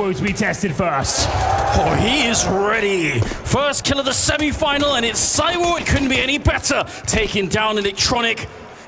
ZywOo to be tested first. Oh, he is ready. First kill of the semi-final, and it's ZywOo. It couldn't be any better. Taking down Electronic.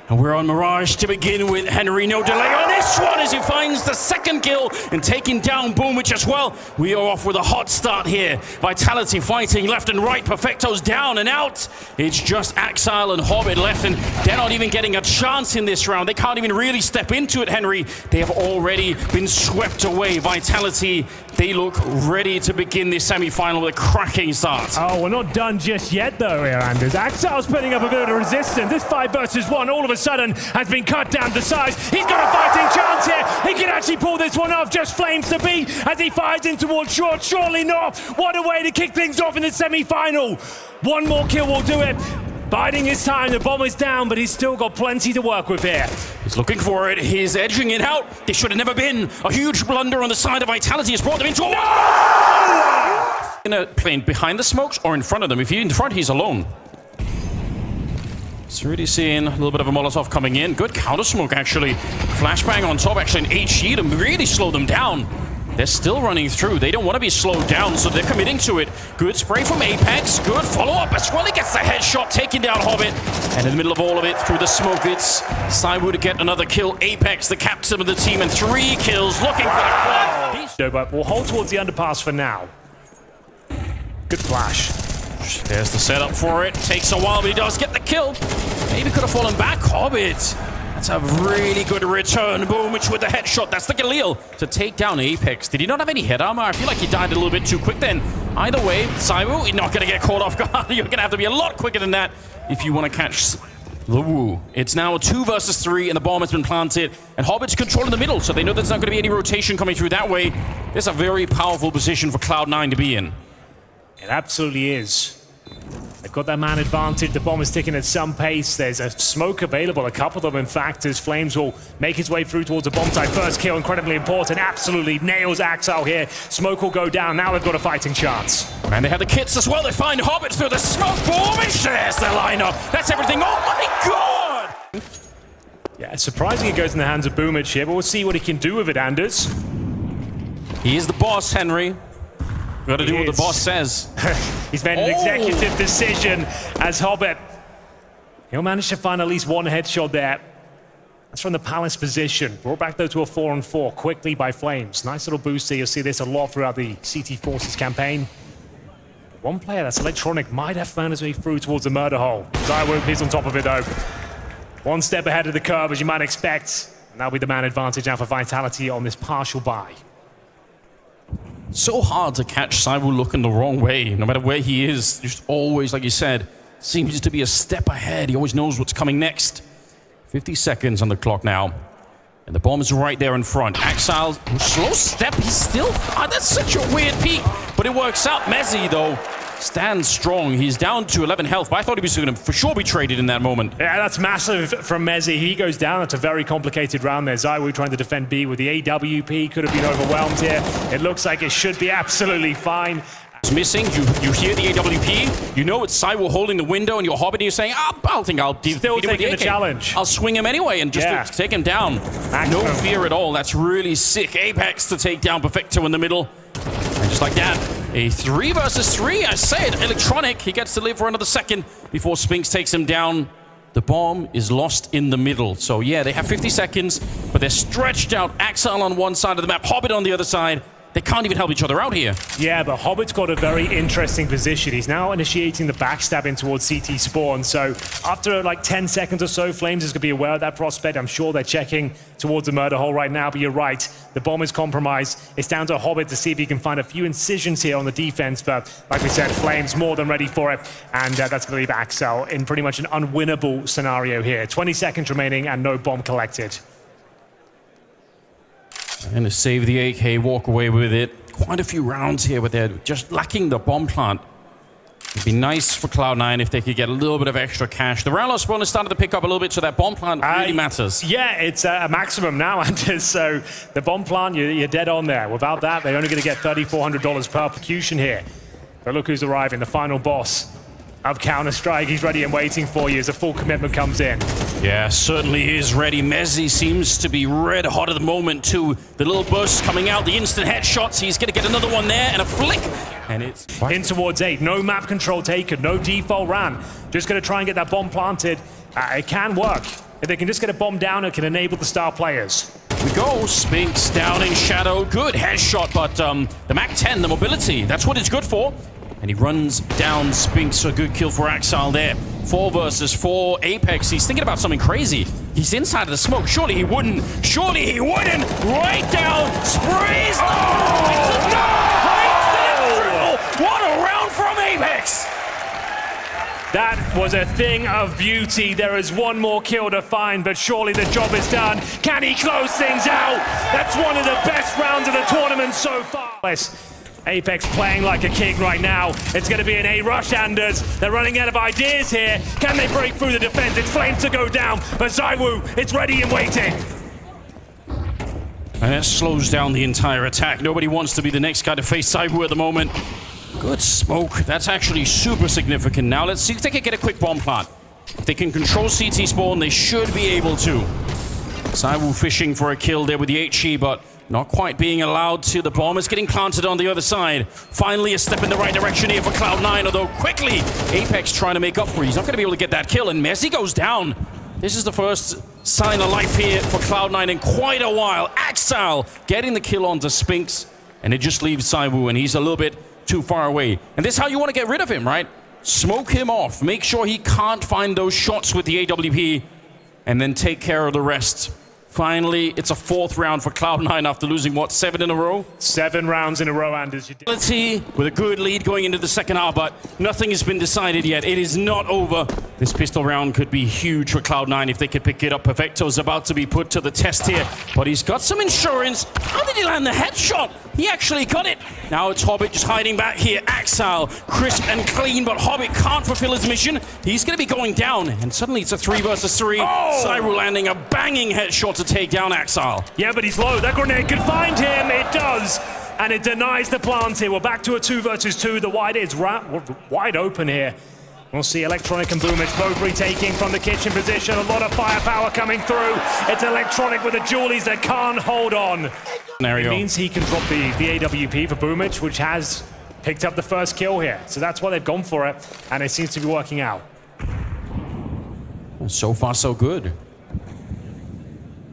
And we're on Mirage to begin with. Henry, no delay on this one as he finds the second kill and taking down Boomich as well. We are off with a hot start here. Vitality fighting left and right. Perfecto's down and out. It's just Axile and Hobbit left, and they're not even getting a chance in this round. They can't even really step into it, Henry. They have already been swept away. Vitality, they look ready to begin this semi-final with a cracking start. Oh, we're not done just yet though here, Anders. Axile's putting up a bit of resistance. This 5 versus 1 all of a sudden has been cut down to size. He's got a fighting chance here. He can actually pull this one off. Just Flames to beat as he fires in towards short. Surely not. What a way to kick things off in the semi-final. One more kill will do it. Biding his time, the bomb is down, but he's still got plenty to work with here. He's looking for it, he's edging it out. This should have never been. A huge blunder on the side of Vitality has brought them into a... Playing behind the smokes or in front of them. If he's in front, he's alone. It's already seeing a little bit of a Molotov coming in. Good counter smoke, actually. Flashbang on top, actually an HE to really slow them down. They're still running through. They don't want to be slowed down, so they're committing to it. Good spray from Apex. Good follow-up as well. He gets the headshot, taking down Hobbit. And in the middle of all of it, through the smoke, it's ZywOo to get another kill. Apex, the captain of the team, and 3 kills, looking for the quad. But we'll hold towards the underpass for now. Good flash. There's the setup for it. Takes a while, but he does get the kill. Maybe could have fallen back. Hobbit. That's a really good return. Boomich with the headshot. That's the Galil to take down Apex. Did he not have any head armor? I feel like he died a little bit too quick then. Either way, ZywOo, you're not going to get caught off guard. You're going to have to be a lot quicker than that if you want to catch the Woo. It's now a 2 versus 3, and the bomb has been planted. And Hobbit's controlling the middle, so they know there's not going to be any rotation coming through that way. It's a very powerful position for Cloud9 to be in. It absolutely is. They've got that man advantage. The bomb is ticking at some pace. There's a smoke available, a couple of them, in fact, as Flames will make his way through towards the bomb site. First kill, incredibly important. Absolutely nails Axile here. Smoke will go down. Now they've got a fighting chance. And they have the kits as well. They find Hobbit through the smoke. Boomich, there's the lineup. That's everything. Oh my god! Yeah, surprising it goes in the hands of Boomich here, but we'll see what he can do with it, Anders. He is the boss, Henry. Got to do what the boss says. He's made an executive decision as Hobbit. He'll manage to find at least one headshot there. That's from the Palace position. Brought back though to a 4-on-4 quickly by Flames. Nice little booster. You'll see this a lot throughout the CT Forces campaign. One player, that's Electronic, might have found his way through towards the murder hole. ZywOo is on top of it though. One step ahead of the curve as you might expect. And that'll be the man advantage now for Vitality on this partial bye. So hard to catch ZywOo looking the wrong way, no matter where he is. Just always, like you said, seems to be a step ahead. He always knows what's coming next. 50 seconds on the clock now. And the bomb is right there in front. Axile, slow step, he's still... that's such a weird peek, but it works out. Mezzi, though, stands strong. He's down to 11 health, but I thought he was going to for sure be traded in that moment. Yeah, that's massive from Mezzi. He goes down. It's a very complicated round there. ZywOo trying to defend B with the AWP. Could have been overwhelmed here. It looks like it should be absolutely fine. It's missing. You hear the AWP. You know it's ZywOo holding the window, and you're Hobbit, and you're saying, I'll still taking the challenge. I'll swing him anyway and just take him down. No fear at all. That's really sick. Apex to take down Perfecto in the middle. And just like that, a 3 versus 3. I say it. Electronic. He gets to live for another second before Spinks takes him down. The bomb is lost in the middle. So yeah, they have 50 seconds, but they're stretched out. Axile on one side of the map, Hobbit on the other side. They can't even help each other out here. Yeah, but Hobbit's got a very interesting position. He's now initiating the backstabbing towards CT spawn. So after like 10 seconds or so, Flames is going to be aware of that prospect. I'm sure they're checking towards the murder hole right now, but you're right. The bomb is compromised. It's down to Hobbit to see if he can find a few incisions here on the defense. But like we said, Flames more than ready for it. And that's going to leave Axile in pretty much an unwinnable scenario here. 20 seconds remaining and no bomb collected. And to save the AK, walk away with it. Quite a few rounds here, but they're just lacking the bomb plant. It'd be nice for Cloud9 if they could get a little bit of extra cash. The round loss bonus started to pick up a little bit, so that bomb plant really matters. Yeah, it's a maximum now, Anders. So the bomb plant, you're dead on there. Without that, they're only going to get $3,400 per execution here. But look who's arriving, the final boss of Counter-Strike. He's ready and waiting for you as the full commitment comes in. Yeah, certainly is ready. Mezzi seems to be red hot at the moment too. The little burst coming out, the instant headshots. He's going to get another one there and a flick. And it's in towards 8. No map control taken, no default ran. Just going to try and get that bomb planted. It can work. If they can just get a bomb down, it can enable the star players. Here we go. Spinks down in shadow. Good headshot, but the MAC-10, the mobility, that's what it's good for. And he runs down Spinks. A good kill for Axile there. 4 versus 4. Apex, he's thinking about something crazy. He's inside of the smoke. Surely he wouldn't. Surely he wouldn't. Right down. Sprays. Oh! It's a triple. What a round from Apex. That was a thing of beauty. There is one more kill to find, but surely the job is done. Can he close things out? That's one of the best rounds of the tournament so far. Apex playing like a king right now. It's going to be an A rush, Anders. They're running out of ideas here. Can they break through the defense? It's Flames to go down, but ZywOo, it's ready and waiting. And that slows down the entire attack. Nobody wants to be the next guy to face ZywOo at the moment. Good smoke. That's actually super significant. Now let's see if they can get a quick bomb plant. If they can control CT spawn, they should be able to. ZywOo fishing for a kill there with the HE, but not quite being allowed to. The bomb is getting planted on the other side. Finally a step in the right direction here for Cloud9, although quickly Apex trying to make up for it. He's not going to be able to get that kill, and Messi goes down. This is the first sign of life here for Cloud9 in quite a while. Axile getting the kill onto Spinks, and it just leaves ZywOo, and he's a little bit too far away. And this is how you want to get rid of him, right? Smoke him off. Make sure he can't find those shots with the AWP, and then take care of the rest. Finally, it's a 4th round for Cloud9 after losing, what, 7 in a row? 7 rounds in a row, Anders. VITALTY with a good lead going into the second half, but nothing has been decided yet. It is not over. This pistol round could be huge for Cloud9 if they could pick it up. Perfecto's about to be put to the test here, but he's got some insurance. How did he land the headshot? He actually got it. Now it's Hobbit just hiding back here. Axile, crisp and clean, but Hobbit can't fulfill his mission. He's going to be going down, and suddenly it's a 3 versus 3. Oh! ZywOo landing a banging headshot to take down Axile. Yeah, but he's low. That grenade could find him. It does. And it denies the plant here. We're back to a 2 versus 2. The wide is wide open here. We'll see Electronic and Boomich both retaking from the kitchen position. A lot of firepower coming through. It's Electronic with the Julies that can't hold on. It means he can drop the AWP for Boomich, which has picked up the first kill here. So that's why they've gone for it, and it seems to be working out. So far, so good.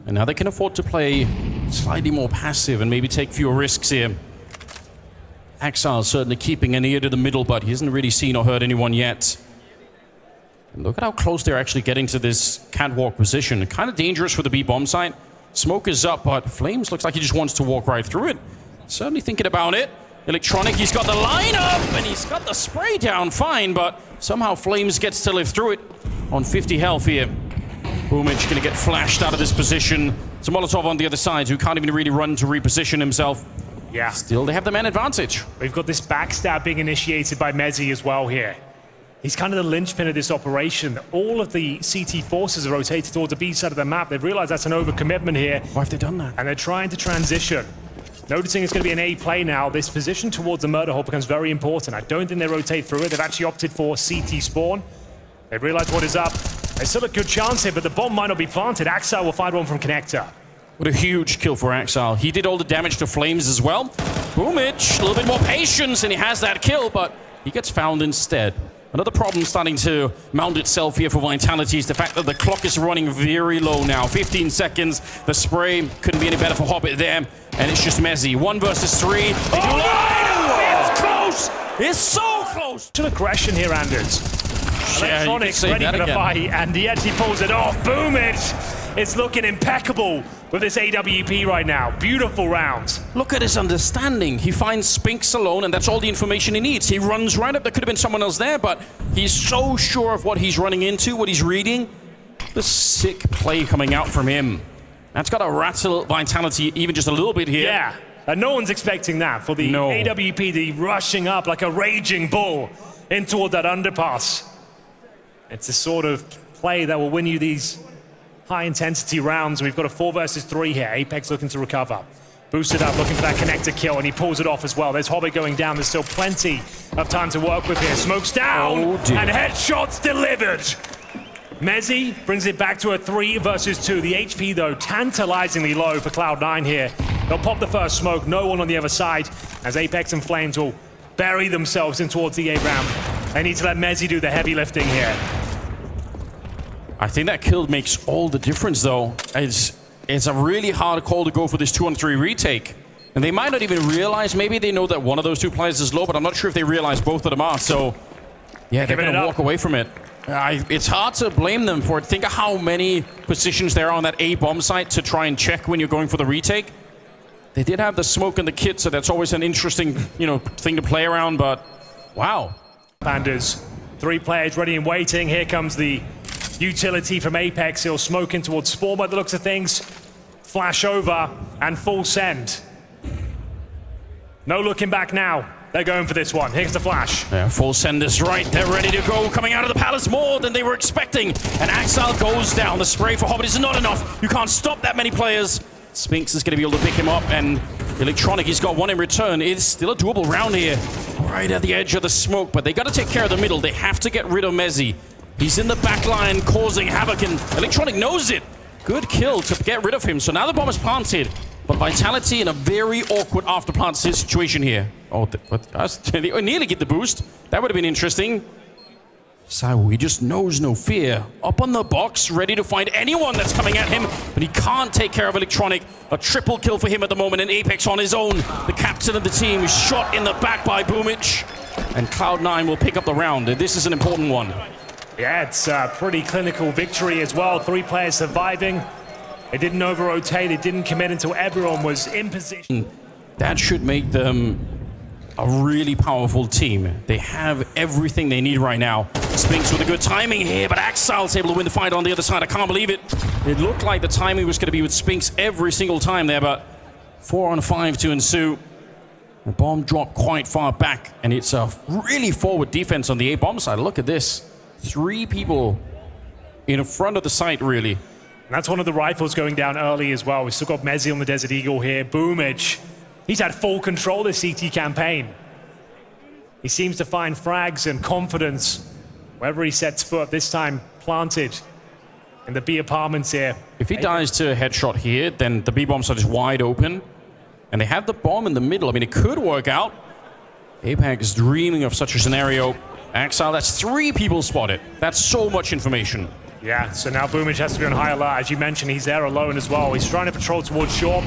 And now they can afford to play slightly more passive and maybe take fewer risks here. Axile certainly keeping an ear to the middle, but he hasn't really seen or heard anyone yet. And look at how close they're actually getting to this catwalk position. Kind of dangerous for the B-bomb site. Smoke is up, but Flames looks like he just wants to walk right through it. Certainly thinking about it. Electronic, he's got the lineup, and he's got the spray down fine, but somehow Flames gets to live through it on 50 health here. Boomich gonna get flashed out of this position. It's Molotov on the other side, who can't even really run to reposition himself. Yeah. Still, they have the man advantage. We've got this backstab being initiated by Mezzi as well here. He's kind of the linchpin of this operation. All of the CT forces are rotated towards the B side of the map. They've realized that's an overcommitment here. Why have they done that? And they're trying to transition. Noticing it's going to be an A play now, this position towards the murder hole becomes very important. I don't think they rotate through it. They've actually opted for CT spawn. They've realized what is up. There's still a good chance here, but the bomb might not be planted. Axile will find one from Connector. What a huge kill for Axile. He did all the damage to Flames as well. Boomich, a little bit more patience, and he has that kill, but he gets found instead. Another problem starting to mount itself here for Vitality is the fact that the clock is running very low now. 15 seconds. The spray couldn't be any better for Hobbit there. And it's just Mezzi. 1 versus 3. It's close! It's so close! Some aggression here, Anders. Electronic's ready for the fight, and he actually pulls it off. Boomich! It's looking impeccable with this AWP right now. Beautiful round. Look at his understanding. He finds Spinks alone, and that's all the information he needs. He runs right up. There could have been someone else there, but he's so sure of what he's running into, what he's reading. The sick play coming out from him. That's got to rattle Vitality even just a little bit here. Yeah, and no one's expecting that for the AWP, the rushing up like a raging bull in toward that underpass. It's the sort of play that will win you these high-intensity rounds. We've got a 4 versus 3 here. Apex looking to recover. Boosted up, looking for that connector kill, and he pulls it off as well. There's Hobbit going down. There's still plenty of time to work with here. Smokes down, and headshots delivered. Mezzi brings it back to a 3 versus 2. The HP, though, tantalizingly low for Cloud9 here. They'll pop the first smoke, no one on the other side, as Apex and Flames will bury themselves in towards the A ramp. They need to let Mezzi do the heavy lifting here. I think that kill makes all the difference, though. It's a really hard call to go for this 2-on-3 retake. And they might not even realize, maybe they know that one of those two players is low, but I'm not sure if they realize both of them are. So, yeah, they're going to walk away from it. It's hard to blame them for it. Think of how many positions there are on that A bomb site to try and check when you're going for the retake. They did have the smoke and the kit, so that's always an interesting, thing to play around, but wow. Pandas, 3 players ready and waiting. Here comes the utility from Apex. He'll smoke in towards Spawn by the looks of things. Flash over and full send. No looking back now. They're going for this one. Here's the flash. Yeah, full send is right. They're ready to go. Coming out of the palace more than they were expecting. And Axel goes down. The spray for Hobbit is not enough. You can't stop that many players. Spinks is going to be able to pick him up. And Electronic, he's got one in return. It's still a doable round here. Right at the edge of the smoke. But they got to take care of the middle. They have to get rid of Mezzi. He's in the back line causing havoc. And Electronic knows it. Good kill to get rid of him. So now the bomb is planted. But Vitality in a very awkward after-plant situation here. Oh, they nearly get the boost. That would have been interesting. Saiwu, he just knows no fear. Up on the box, ready to find anyone that's coming at him. But he can't take care of Electronic. A triple kill for him at the moment, and Apex on his own. The captain of the team is shot in the back by Boomich. And Cloud9 will pick up the round. This is an important one. Yeah, it's a pretty clinical victory as well. 3 players surviving. It didn't over-rotate, it didn't commit until everyone was in position. That should make them a really powerful team. They have everything they need right now. Spinks with a good timing here, but Axel's able to win the fight on the other side. I can't believe it. It looked like the timing was going to be with Spinks every single time there, but 4-on-5 to ensue. The bomb dropped quite far back, and it's a really forward defense on the A bomb side. Look at this. 3 people in front of the site, really. And that's one of the rifles going down early as well. We've still got Mezzi on the Desert Eagle here. Boomich, he's had full control this CT campaign. He seems to find frags and confidence wherever he sets foot, this time planted in the B apartments here. If he dies to a headshot here, then the B bomb side is wide open. And they have the bomb in the middle. I mean, it could work out. Apex is dreaming of such a scenario. Axel, that's 3 people spotted. That's so much information. Yeah, so now Boomich has to be on high alert. As you mentioned, he's there alone as well. He's trying to patrol towards shore,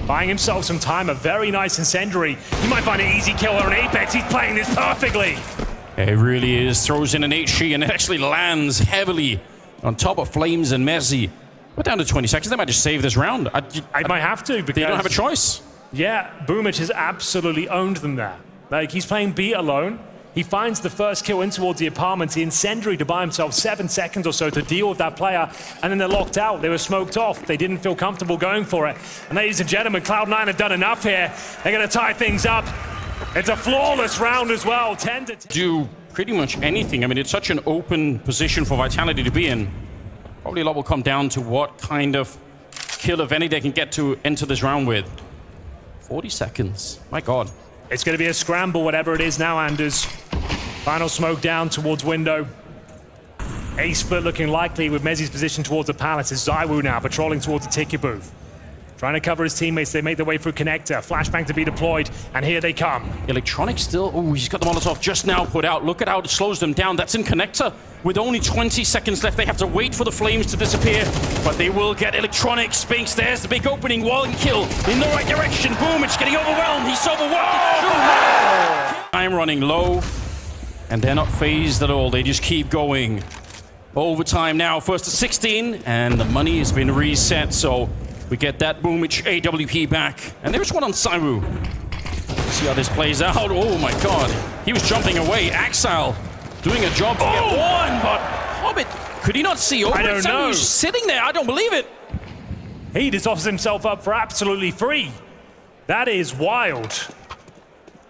buying himself some time. A very nice incendiary. He might find an easy kill on Apex. He's playing this perfectly. It really is. Throws in an HG and it actually lands heavily on top of Flames and Mezzi. We're down to 20 seconds. They might just save this round. I might have to because they don't have a choice. Yeah, Boomich has absolutely owned them there. Like, he's playing B alone. He finds the first kill in towards the apartments. The incendiary to buy himself 7 seconds or so to deal with that player, and then they're locked out. They were smoked off. They didn't feel comfortable going for it. And ladies and gentlemen, Cloud9 have done enough here. They're going to tie things up. It's a flawless round as well, 10-10. Do pretty much anything. I mean, it's such an open position for Vitality to be in. Probably a lot will come down to what kind of kill, if any, they can get to enter this round with. 40 seconds. My God. It's going to be a scramble, whatever it is now, Anders. Final smoke down towards window. A split looking likely with Mezzi's position towards the palace. It's Saiwu now patrolling towards the ticket booth. Trying to cover his teammates. They make their way through connector. Flashbang to be deployed, and here they come. Electronic still. Oh, he's got the Molotov just now put out. Look at how it slows them down. That's in connector. With only 20 seconds left, they have to wait for the flames to disappear. But they will get Electronic. Spinks, there's the big opening. One kill in the right direction. Boom, it's getting overwhelmed. He's overwhelmed. I'm running low, and they're not phased at all. They just keep going. Overtime now, first to 16, and the money has been reset, so we get that Boomich AWP back. And there's one on Saiwu. See how this plays out. Oh my God. He was jumping away. Axel doing a job to get one, but Hobbit, could he not see over? I don't know. He's sitting there. I don't believe it. He just offers himself up for absolutely free. That is wild.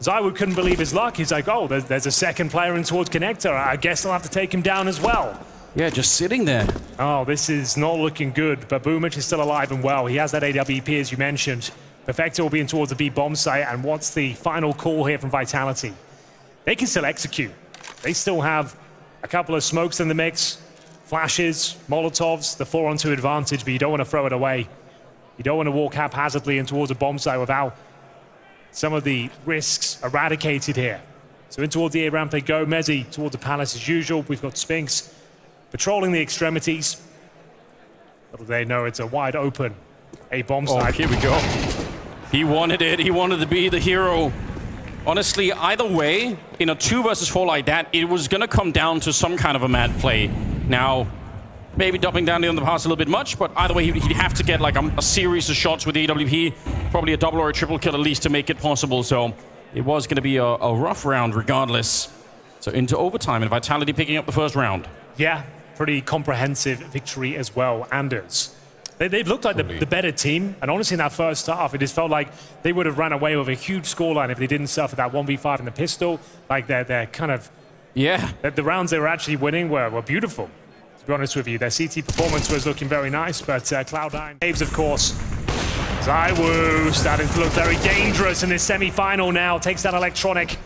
Saiwu couldn't believe his luck. He's like, oh, there's a second player in towards connector. I guess I'll have to take him down as well. Yeah, just sitting there. Oh, this is not looking good, but Boomich is still alive and well. He has that AWP, as you mentioned. Perfecto will be in towards the B bomb site, and what's the final call here from Vitality? They can still execute. They still have a couple of smokes in the mix. Flashes, Molotovs, the 4-on-2 advantage, but you don't want to throw it away. You don't want to walk haphazardly in towards a bomb site without some of the risks eradicated here. So in towards the A ramp they go. Mezzi towards the palace as usual. We've got Spinks patrolling the extremities. Little they know it's a wide open A bomb site. Here we go. He wanted it. He wanted to be the hero. Honestly, either way, in a 2 versus 4 like that, it was going to come down to some kind of a mad play. Now, maybe doubling down on the pass a little bit much, but either way, he'd have to get like a series of shots with the AWP, probably a double or a triple kill at least to make it possible. So it was going to be a rough round regardless. So into overtime and Vitality picking up the first round. Yeah, pretty comprehensive victory as well, Anders. They've looked like the better team, and honestly in that first half, it just felt like they would have ran away with a huge scoreline if they didn't suffer that 1v5 in the pistol. Like they're kind of... Yeah. The rounds they were actually winning were beautiful. To be honest with you, their CT performance was looking very nice, but Cloud9 saves, of course. ZywOo starting to look very dangerous in this semi-final now. Takes down Electronic.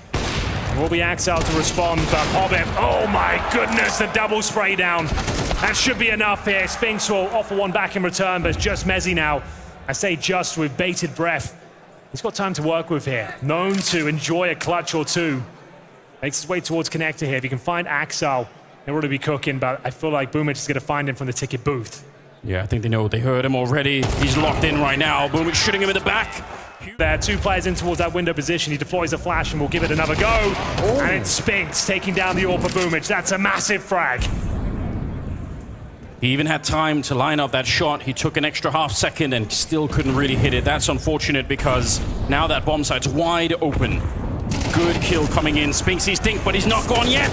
Will be Axel to respond, but Hobbit, oh my goodness, the double spray down. That should be enough here. Spinks will offer one back in return, but it's just Mezzi now. I say just with bated breath. He's got time to work with here. Known to enjoy a clutch or two. Makes his way towards Connector here. If you can find Axel, he'll really be cooking, but I feel like Boomich is going to find him from the ticket booth. Yeah, I think they know. They heard him already. He's locked in right now. Boomich shooting him in the back. There, 2 players in towards that window position. He deploys a flash and will give it another go. Oh. And it's Spinks taking down the AWP Boomich. That's a massive frag. He even had time to line up that shot. He took an extra half second and still couldn't really hit it. That's unfortunate because now that bomb site's wide open. Good kill coming in. Spinks sees Dink, but he's not gone yet.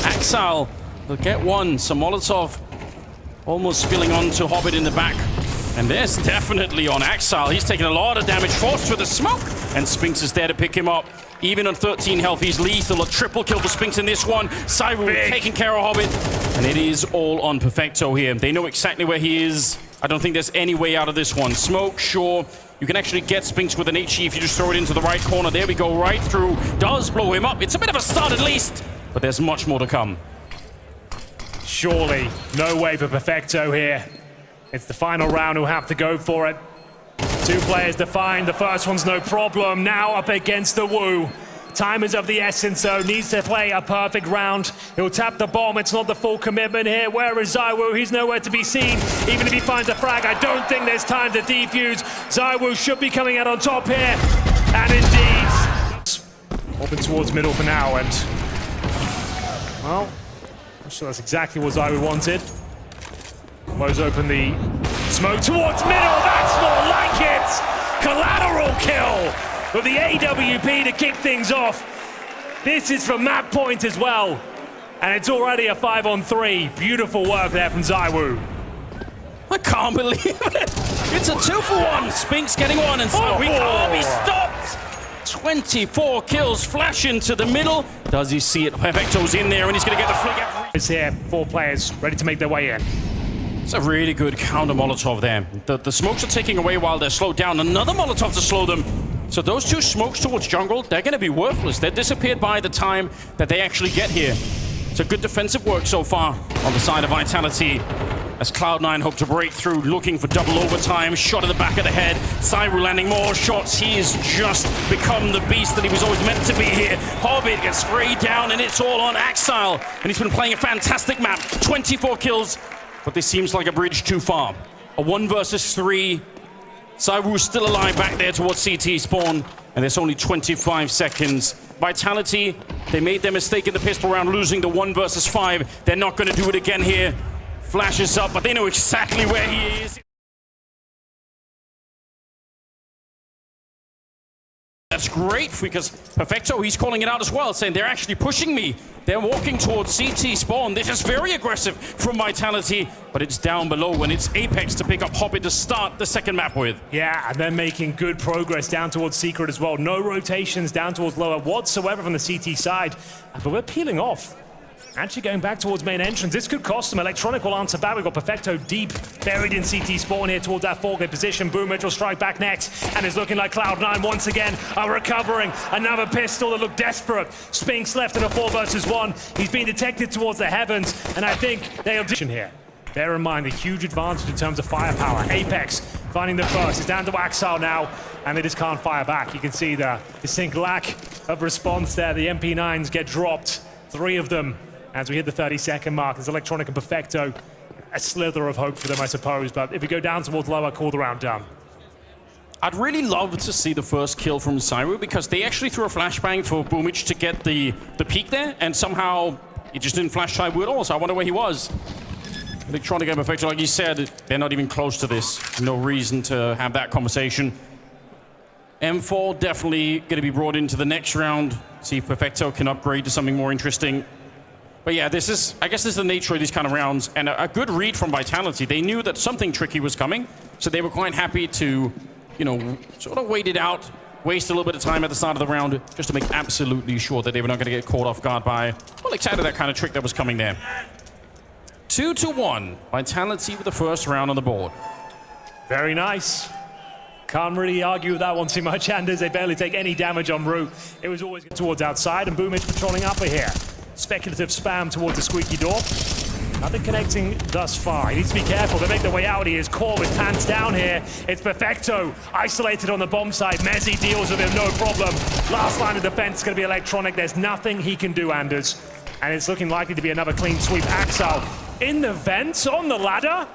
Axel will get one. Some Molotov almost spilling onto Hobbit in the back. And there's definitely on Axel. He's taking a lot of damage, forced with the smoke. And Spinks is there to pick him up. Even on 13 health, he's lethal. A triple kill for Spinks in this one. ZywOo taking care of Hobbit. And it is all on Perfecto here. They know exactly where he is. I don't think there's any way out of this one. Smoke, sure. You can actually get Spinks with an HE if you just throw it into the right corner. There we go, right through. Does blow him up. It's a bit of a start at least. But there's much more to come. Surely, no way for Perfecto here. It's the final round, who'll have to go for it. 2 players defined. The first one's no problem. Now up against the Woo. Time is of the essence, though. Needs to play a perfect round. He'll tap the bomb. It's not the full commitment here. Where is ZywOo? He's nowhere to be seen. Even if he finds a frag, I don't think there's time to defuse. ZywOo should be coming out on top here. And indeed, open towards middle for now. And, well, I'm sure that's exactly what ZywOo wanted. Mo's open the smoke towards middle. That's more like it. Collateral kill with the AWP to kick things off. This is from map point as well. And it's already a 5-on-3. Beautiful work there from ZywOo. I can't believe it. It's a 2-for-1. Spinks getting one and we can't be stopped. 24 kills, flash into the middle. Does he see it? Perfecto's in there and he's going to get the flick out. It's here, 4 players ready to make their way in. It's a really good counter Molotov there. The smokes are taking away while they're slowed down. Another Molotov to slow them. So those 2 smokes towards jungle, they're going to be worthless. They're disappeared by the time that they actually get here. So good defensive work so far on the side of Vitality. As Cloud9 hope to break through, looking for double overtime. Shot at the back of the head. ZywOo landing more shots. He has just become the beast that he was always meant to be here. Hobbit gets sprayed down, and it's all on Axel. And he's been playing a fantastic map. 24 kills. But this seems like a bridge too far. A 1 versus 3. ZywOo still alive back there towards CT spawn. And there's only 25 seconds. Vitality, they made their mistake in the pistol round, losing the 1 versus 5. They're not going to do it again here. Flashes up, but they know exactly where he is. That's great because Perfecto, he's calling it out as well, saying they're actually pushing me. They're walking towards CT spawn. This is very aggressive from Vitality, but it's down below and it's Apex to pick up Hobbit to start the second map with. Yeah, and they're making good progress down towards Secret as well. No rotations down towards lower whatsoever from the CT side, but we're peeling off. Actually going back towards main entrance. This could cost them. Electronic will answer back. We've got Perfecto deep, buried in CT spawn here towards that foregrade position. Boomich will strike back next, and it's looking like Cloud9 once again are recovering. Another pistol that looked desperate. Spinks left in a 4 versus 1. He's being detected towards the heavens, and I think they'll do here. Bear in mind the huge advantage in terms of firepower. Apex finding the first. It's down to Axel now, and they just can't fire back. You can see the distinct lack of response there. The MP9s get dropped, 3 of them. As we hit the 30-second mark, there's Electronic and Perfecto. A slither of hope for them, I suppose. But if we go down towards lower, call the round done. I'd really love to see the first kill from Cyro because they actually threw a flashbang for Boomich to get the peak there, and somehow he just didn't flash Cyro at all, so I wonder where he was. Electronic and Perfecto, like you said, they're not even close to this. No reason to have that conversation. M4 definitely going to be brought into the next round. See if Perfecto can upgrade to something more interesting. But yeah, I guess this is the nature of these kind of rounds, and a good read from Vitality. They knew that something tricky was coming, so they were quite happy to, you know, sort of wait it out, waste a little bit of time at the start of the round, just to make absolutely sure that they were not going to get caught off guard by, well, exactly that kind of trick that was coming there. 2-1, Vitality with the first round on the board. Very nice. Can't really argue with that one too much, Anders. They barely take any damage en route. It was always towards outside, and Boomich patrolling upper here. Speculative spam towards the squeaky door. Nothing connecting thus far. He needs to be careful. They make their way out. He is caught with pants down here. It's Perfecto, isolated on the bomb side. Mezzi deals with him, no problem. Last line of defense is going to be Electronic. There's nothing he can do, Anders. And it's looking likely to be another clean sweep. Axel in the vents, on the ladder.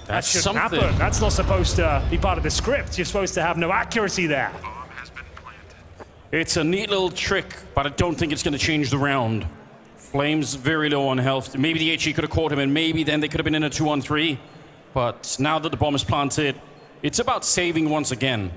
That shouldn't happen. That's not supposed to be part of the script. You're supposed to have no accuracy there. It's a neat little trick, but I don't think it's going to change the round. Flames very low on health. Maybe the HE could have caught him, and maybe then they could have been in a 2-on-3. But now that the bomb is planted, it's about saving once again.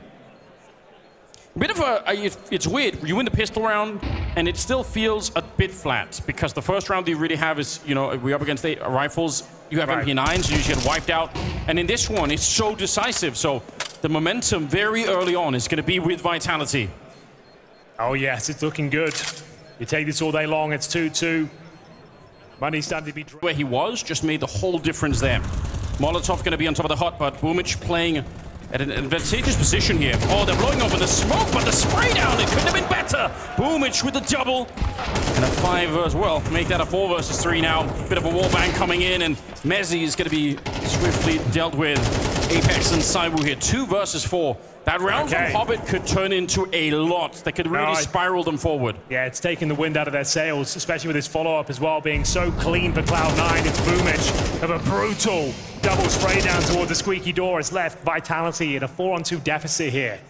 A bit of it's weird. You win the pistol round, and it still feels a bit flat, because the first round you really have is, you know, we're up against the rifles. You have MP9s, you usually get wiped out. And in this one, it's so decisive. So the momentum very early on is going to be with Vitality. Oh yes, it's looking good. You take this all day long, it's 2-2. Money's starting to be... Where he was just made the whole difference there. Molotov going to be on top of the hot, but Boomich playing at an advantageous position here. Oh, they're blowing over the smoke, but the spray down, it couldn't have been better. Boomich with the double. And a 5 versus, well, make that a 4 versus 3 now. Bit of a wallbang coming in, and Mezzi is going to be swiftly dealt with. Apex and Cyber here, 2 versus 4. That round from Hobbit could turn into a lot. That could really spiral them forward. Yeah, it's taking the wind out of their sails, especially with his follow-up as well, being so clean for Cloud9. It's Boomich of a brutal double spray down towards the squeaky door. It's left Vitality in a 4-on-2 deficit here.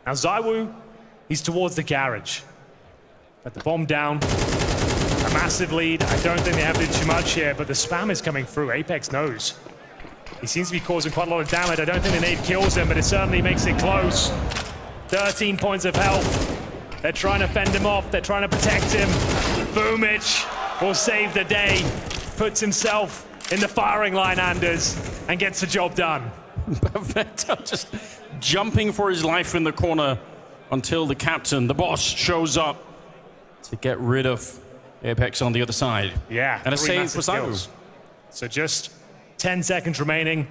Now Zywoo, he's towards the garage. Got the bomb down. A massive lead. I don't think they have to do too much here, but the spam is coming through. Apex knows. He seems to be causing quite a lot of damage. I don't think the nade kills him, but it certainly makes it close. 13 points of health. They're trying to fend him off. They're trying to protect him. Boomich will save the day. Puts himself in the firing line, Anders, and gets the job done. Perfecto just jumping for his life in the corner until the captain, the boss, shows up to get rid of Apex on the other side. Yeah. And a save for Cyber. So just 10 seconds remaining,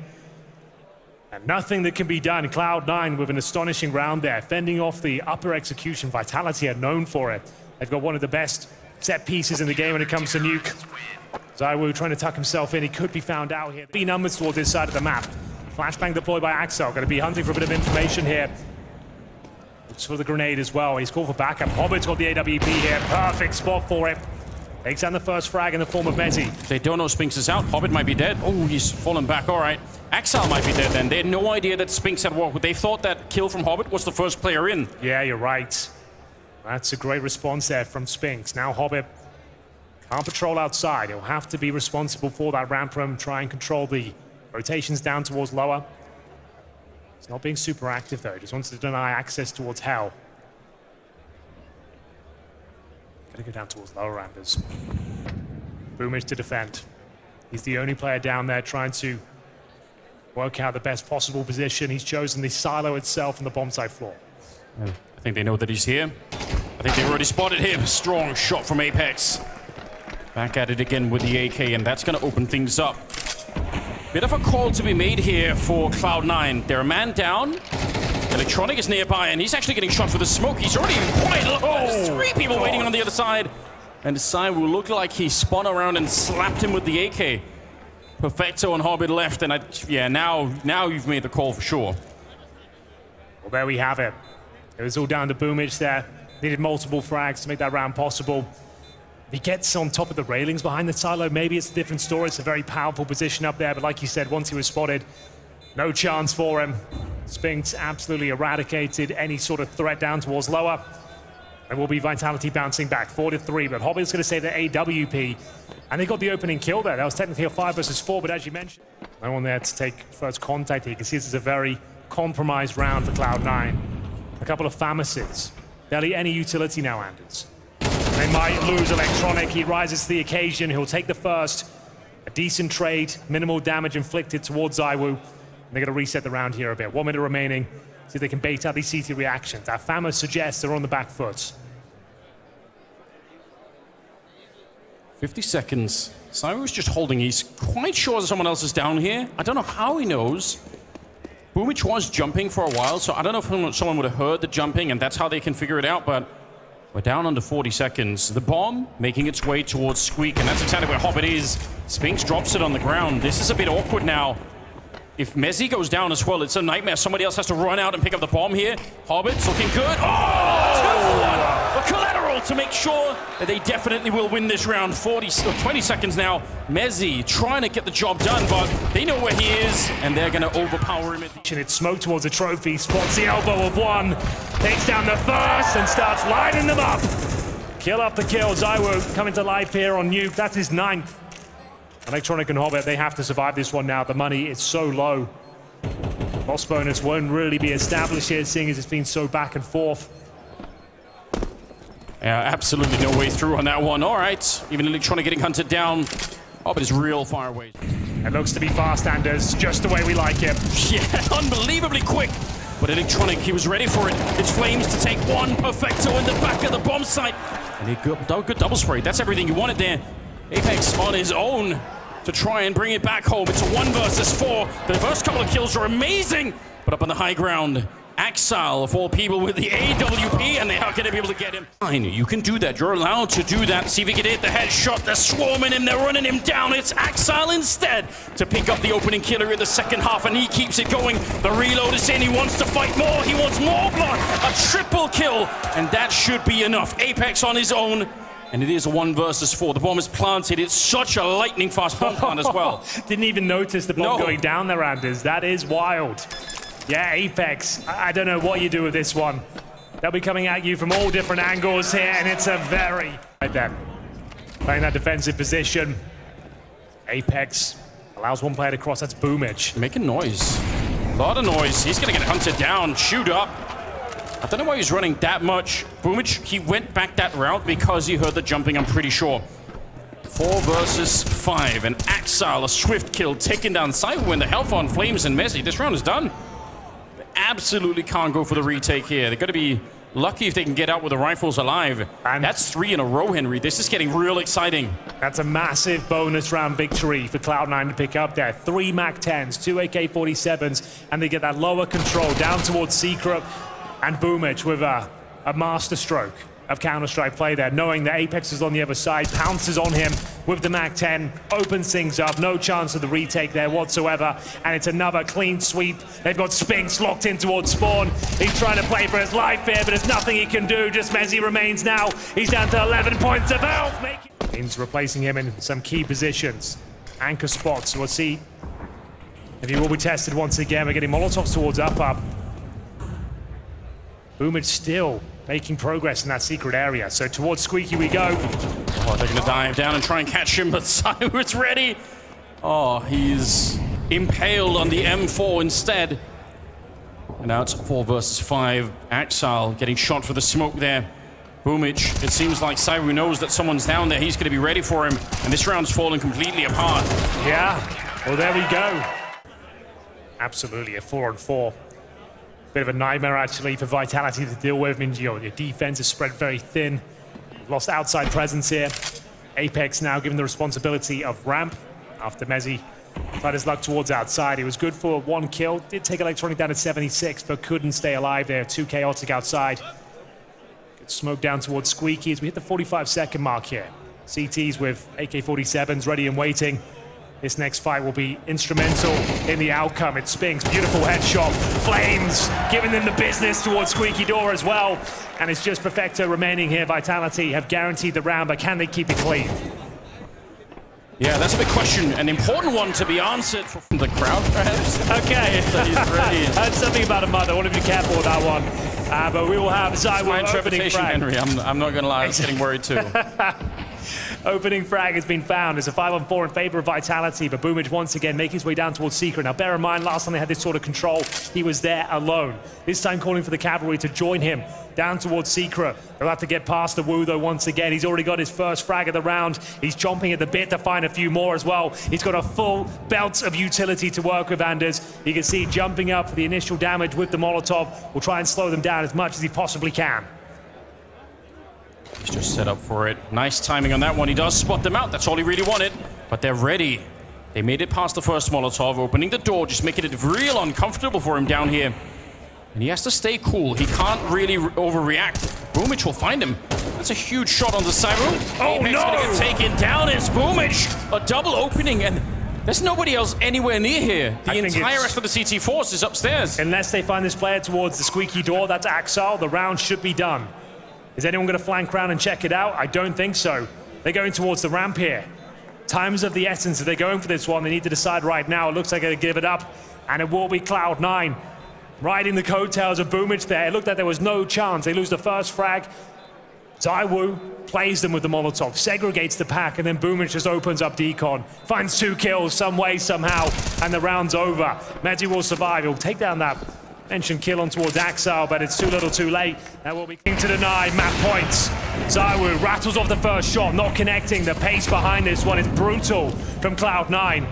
and nothing that can be done. Cloud9 with an astonishing round there, fending off the upper execution. Vitality are known for it. They've got one of the best set pieces in the game when it comes to nuke. Zywoo trying to tuck himself in. He could be found out here. B numbers towards this side of the map. Flashbang deployed by Axel. Going to be hunting for a bit of information here. Looks for the grenade as well. He's called for backup. Hobbit's got the AWP here. Perfect spot for it. Takes down the first frag in the form of Mezzi. They don't know Spinks is out. Hobbit might be dead. Oh, he's fallen back. All right. Axel might be dead then. They had no idea that Spinks had walked. They thought that kill from Hobbit was the first player in. Yeah, you're right. That's a great response there from Spinks. Now Hobbit can't patrol outside. He'll have to be responsible for that ramp room, try and control the rotations down towards lower. He's not being super active though. He just wants to deny access towards hell. Gotta go down towards lower, Anders. Boomich to defend. He's the only player down there trying to work out the best possible position. He's chosen the silo itself on the bomb site floor. I think they know that he's here. I think they already spotted him. Strong shot from Apex. Back at it again with the AK, and that's going to open things up. Bit of a call to be made here for Cloud9. They're a man down. Electronic is nearby, and he's actually getting shot for the smoke. He's already quite low. There's 3 people waiting on the other side. And the side will look like he spun around and slapped him with the AK. Perfecto and Hobbit left, and yeah, now you've made the call for sure. Well, there we have it. It was all down to Boomich there. Needed multiple frags to make that round possible. If he gets on top of the railings behind the silo, maybe it's a different story. It's a very powerful position up there, but like you said, once he was spotted, no chance for him. Spinks absolutely eradicated any sort of threat down towards lower. There will be Vitality bouncing back, 4-3, but Hobbit's going to say the AWP, and they got the opening kill there. That was technically a 5 versus 4, but as you mentioned, no one there to take first contact here. You can see this is a very compromised round for Cloud9. A couple of Famuses. Barely any utility now, Anders. They might lose Electronic. He rises to the occasion. He'll take the first. A decent trade, minimal damage inflicted towards Zywoo. And they're going to reset the round here a bit. 1 minute remaining. See if they can bait out these CT reactions. Our Famus suggests they're on the back foot. 50 seconds. Zywoo's just holding. He's quite sure that someone else is down here. I don't know how he knows. Boomich was jumping for a while, so I don't know if someone would have heard the jumping, and that's how they can figure it out, but we're down under 40 seconds. The bomb making its way towards Squeak, and that's exactly where Hobbit is. Spinks drops it on the ground. This is a bit awkward now. If Mezzi goes down as well, it's a nightmare. Somebody else has to run out and pick up the bomb here. Hobbit's looking good. Oh! 2 for 1. A collateral to make sure that they definitely will win this round. 20 seconds now. Mezzi trying to get the job done, but they know where he is, and they're going to overpower him. It's smoke towards a trophy, spots the elbow of one, takes down the first, and starts lining them up. Kill up the kill. Zywoo coming to life here on Nuke. That's his 9th. Electronic and Hobbit, they have to survive this one now. The money is so low. Loss bonus won't really be established here, seeing as it's been so back and forth. Yeah, absolutely no way through on that one. All right, even Electronic getting hunted down. Hobbit is real far away. It looks to be fast, Anders, just the way we like it. Yeah, unbelievably quick. But Electronic, he was ready for it. It's Flames to take one. Perfecto in the back of the bomb site. And he good double spray. That's everything you wanted there. Apex on his own to try and bring it back home. It's a 1 versus 4. The first couple of kills are amazing, but up on the high ground, Axile of all people with the AWP, and they are going to be able to get him. Fine, you can do that. You're allowed to do that. See if he can hit the headshot. They're swarming him. They're running him down. It's Axile instead to pick up the opening killer in the second half, and he keeps it going. The reload is in. He wants to fight more. He wants more blood. A triple kill, and that should be enough. Apex on his own. And it is a 1 versus 4. The bomb is planted. It's such a lightning fast bomb plant as well. Didn't even notice the bomb going down there, Anders. That is wild. Yeah, Apex. I don't know what you do with this one. They'll be coming at you from all different angles here, and it's a very... Right there. Playing that defensive position. Apex allows one player to cross. That's Boomich. Making noise. A lot of noise. He's going to get hunted down. Shoot up. I don't know why he's running that much. Boomich, he went back that route because he heard the jumping, I'm pretty sure. 4 versus 5, and Axile, a swift kill, taking down Zywoo and the health on Flames and Messi. This round is done. They absolutely can't go for the retake here. They're going to be lucky if they can get out with the rifles alive. And that's 3 in a row, Henry. This is getting real exciting. That's a massive bonus round victory for Cloud9 to pick up there. 3 MAC-10s, 2 AK-47s, and they get that lower control down towards Secret. And Boomich with a masterstroke of Counter-Strike play there, knowing that Apex is on the other side, pounces on him with the MAC-10, opens things up, no chance of the retake there whatsoever, and it's another clean sweep. They've got Spinks locked in towards Spawn. He's trying to play for his life here, but there's nothing he can do. Just Mezzi remains now. He's down to 11 points of health. He's replacing him in some key positions. Anchor spots, we'll see if he will be tested once again. We're getting Molotovs towards up. Boomich still making progress in that secret area. So towards Squeaky we go. Oh, they're going to dive down and try and catch him, but Zywoo's ready. Oh, he's impaled on the M4 instead. And now it's 4 versus 5. Axile getting shot for the smoke there. Boomich, it seems like Zywoo knows that someone's down there. He's going to be ready for him. And this round's falling completely apart. Yeah, well, there we go. Absolutely, a 4-on-4. Bit of a nightmare, actually, for Vitality to deal with. I mean, your defense is spread very thin. Lost outside presence here. Apex now given the responsibility of ramp after Mezzi tried his luck towards outside. He was good for 1 kill, did take Electronic down at 76, but couldn't stay alive there. Too chaotic outside. Good smoke down towards Squeaky as we hit the 45-second mark here. CTs with AK-47s ready and waiting. This next fight will be instrumental in the outcome. It Spinks, beautiful headshot. Flames giving them the business towards Squeaky Door as well. And it's just Perfecto remaining here. Vitality have guaranteed the round, but can they keep it clean? Yeah, that's a big question. An important one to be answered from the crowd, perhaps. Okay. That's something about a mother. I want to be careful with that one. But we will have Zywoo opening frag. Henry. I'm not going to lie, I was getting worried too. Opening frag has been found. It's a 5-on-4 in favor of Vitality, but Boomage once again making his way down towards Secret. Now bear in mind, last time they had this sort of control, he was there alone. This time calling for the cavalry to join him down towards Secret. They'll have to get past the Woo though once again. He's already got his first frag of the round. He's chomping at the bit to find a few more as well. He's got a full belt of utility to work with, Anders. You can see jumping up for the initial damage with the Molotov. Will try and slow them down as much as he possibly can. He's just set up for it. Nice timing on that one. He does spot them out. That's all he really wanted. But they're ready. They made it past the first Molotov, opening the door, just making it real uncomfortable for him down here. And he has to stay cool. He can't really overreact. Boomage will find him. That's a huge shot on the Zywoo. Oh, Apex no! gonna get taken down. It's Boomage. A double opening, and there's nobody else anywhere near here. The entire rest of the CT force is upstairs. Unless they find this player towards the Squeaky Door, that's Axel. The round should be done. Is anyone going to flank round and check it out? I don't think so. They're going towards the ramp here. Time's of the essence. If they're going for this one, they need to decide right now. It looks like they're going to give it up, and it will be Cloud9. Riding the coattails of Boomage there. It looked like there was no chance. They lose the first frag. Zywoo plays them with the Molotov, segregates the pack, and then Boomage just opens up Decon. Finds 2 kills some way, somehow, and the round's over. Mezzi will survive. He'll take down that mentioned kill on towards Axel, but it's too little too late. That will be king to deny map points. Zywoo rattles off the first shot, not connecting. The pace behind this one is brutal from Cloud9.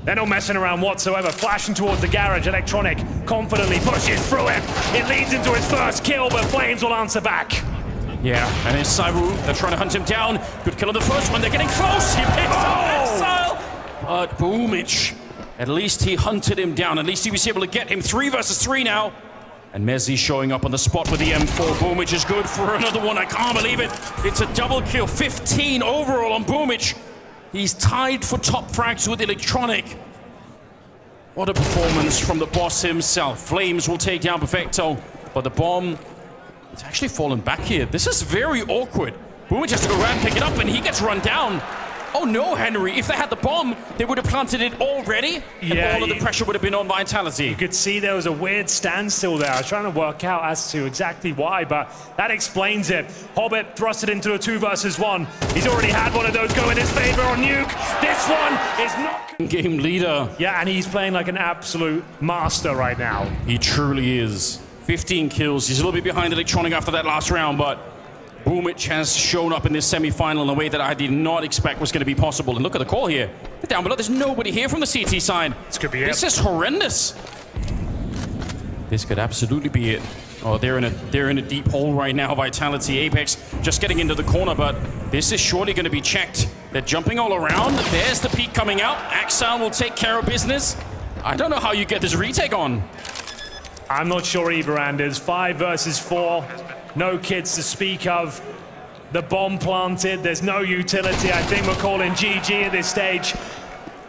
They're not messing around whatsoever. Flashing towards the garage, Electronic confidently pushes through him. It leads into his first kill, but Flames will answer back. Yeah, and it's Zywoo. They're trying to hunt him down. Good kill on the first one. They're getting close. He picks up Axel. But Boomage, at least he hunted him down. At least he was able to get him 3 versus 3 now. And Mezzi showing up on the spot with the M4. Boomage is good for another one. I can't believe it. It's a double kill. 15 overall on Boomage. He's tied for top frags with Electronic. What a performance from the boss himself. Flames will take down Perfecto, but the bomb, it's actually fallen back here. This is very awkward. Boomage has to go around and pick it up, and he gets run down. Oh no, Henry, if they had the bomb, they would have planted it already, and all of the pressure would have been on Vitality. You could see there was a weird standstill there. I was trying to work out as to exactly why, but that explains it. Hobbit thrusted into a 2 versus 1. He's already had one of those go in his favor on Nuke. This one is not... Game leader. Yeah, and he's playing like an absolute master right now. He truly is. 15 kills. He's a little bit behind Electronic after that last round, but Boomage has shown up in this semi-final in a way that I did not expect was going to be possible. And look at the call here. They're down below. There's nobody here from the CT side. This could be it. This is horrendous. This could absolutely be it. Oh, they're in a deep hole right now. Vitality, Apex just getting into the corner, but this is surely going to be checked. They're jumping all around. There's the peak coming out. Axel will take care of business. I don't know how you get this retake on. I'm not sure either, Anders. 5 versus 4. No kids to speak of. The bomb planted. There's no utility. I think we're calling GG at this stage.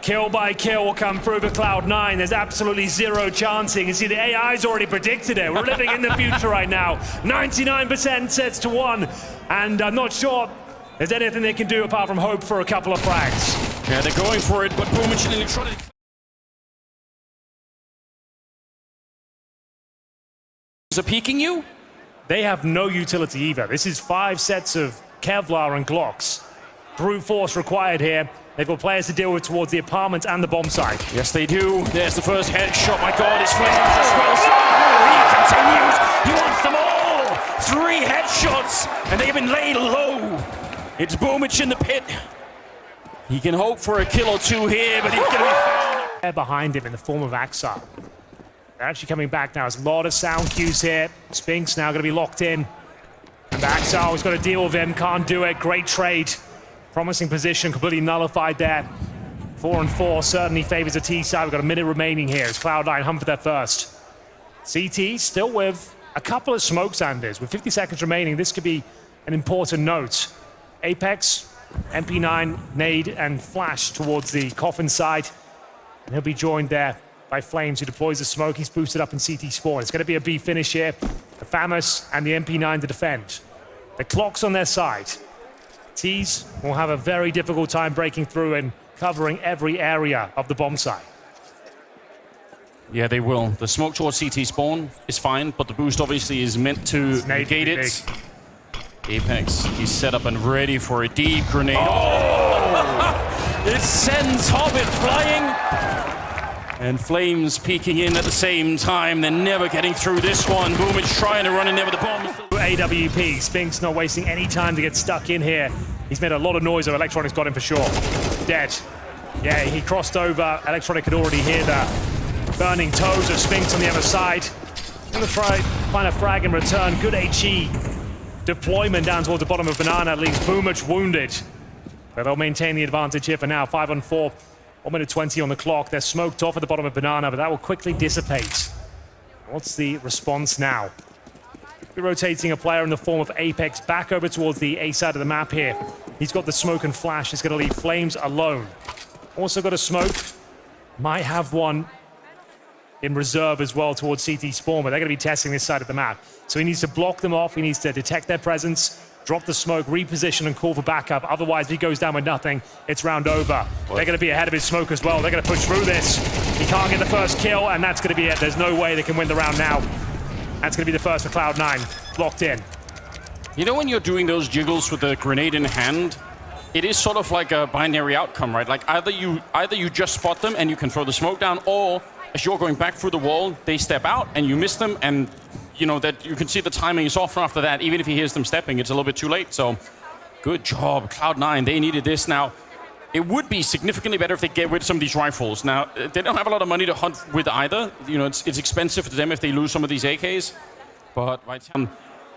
Kill by kill will come through for Cloud9. There's absolutely zero chancing. You see, the AI's already predicted it. We're living in the future right now. 99% sets to 1. And I'm not sure there's anything they can do apart from hope for a couple of frags. Yeah, they're going for it, but Boomage and Electronic. Are peeking you? They have no utility either. This is 5 sets of Kevlar and Glocks. Brute force required here. They've got players to deal with towards the apartment and the bomb site. Yes, they do. There's the first headshot. My God, it's Flames as well. He continues. He wants them all. 3 headshots, and they've been laid low. It's Boomage in the pit. He can hope for a kill or 2 here, but he's going to be found. They're behind him in the form of Axel. They're actually coming back now. There's a lot of sound cues here. Spinks now going to be locked in. And Axel has got to deal with him. Can't do it. Great trade. Promising position, completely nullified there. 4-4 certainly favors the T side. We've got a minute remaining here as Cloud9 hunt for their first. CT still with a couple of smoke sanders. With 50 seconds remaining, this could be an important note. Apex, MP9, nade, and flash towards the coffin side. And he'll be joined there by Flames, who deploys the smoke. He's boosted up in CT spawn. It's going to be a B finish here. The Famous and the MP9 to defend. The clock's on their side. T's will have a very difficult time breaking through and covering every area of the bomb site. Yeah, they will. The smoke towards CT spawn is fine, but the boost obviously is meant to negate it. Apex, he's set up and ready for a deep grenade. Oh! It sends Hobbit flying. And Flames peeking in at the same time. They're never getting through this one. Boomage trying to run in there with the bomb. AWP, Spinks not wasting any time to get stuck in here. He's made a lot of noise, though. Electronic's got him for sure. Dead. Yeah, he crossed over. Electronic could already hear the burning toes of Spinks on the other side. Gonna try find a frag in return. Good HE deployment down towards the bottom of Banana leaves Boomage wounded. But they'll maintain the advantage here for now. 5-on-4, 1 minute 20 on the clock. They're smoked off at the bottom of Banana, but that will quickly dissipate. What's the response now? We're rotating a player in the form of Apex back over towards the A side of the map here. He's got the smoke and flash. It's going to leave Flames alone. Also got a smoke. Might have one in reserve as well towards CT spawn, but they're going to be testing this side of the map. So he needs to block them off. He needs to detect their presence, drop the smoke, reposition, and call for backup. Otherwise, if he goes down with nothing, it's round over. They're going to be ahead of his smoke as well. They're going to push through this. He can't get the first kill, and that's going to be it. There's no way they can win the round now. That's going to be the first for Cloud9. Locked in. You know when you're doing those jiggles with the grenade in hand, it is sort of like a binary outcome, right? Like either you just spot them and you can throw the smoke down, or as you're going back through the wall, they step out and you miss them, and you know that you can see the timing is off after that. Even if he hears them stepping, it's a little bit too late. So good job, Cloud9. They needed this. Now, it would be significantly better if they get rid of some of these rifles. Now, they don't have a lot of money to hunt with either. You know, it's expensive to them if they lose some of these AKs. But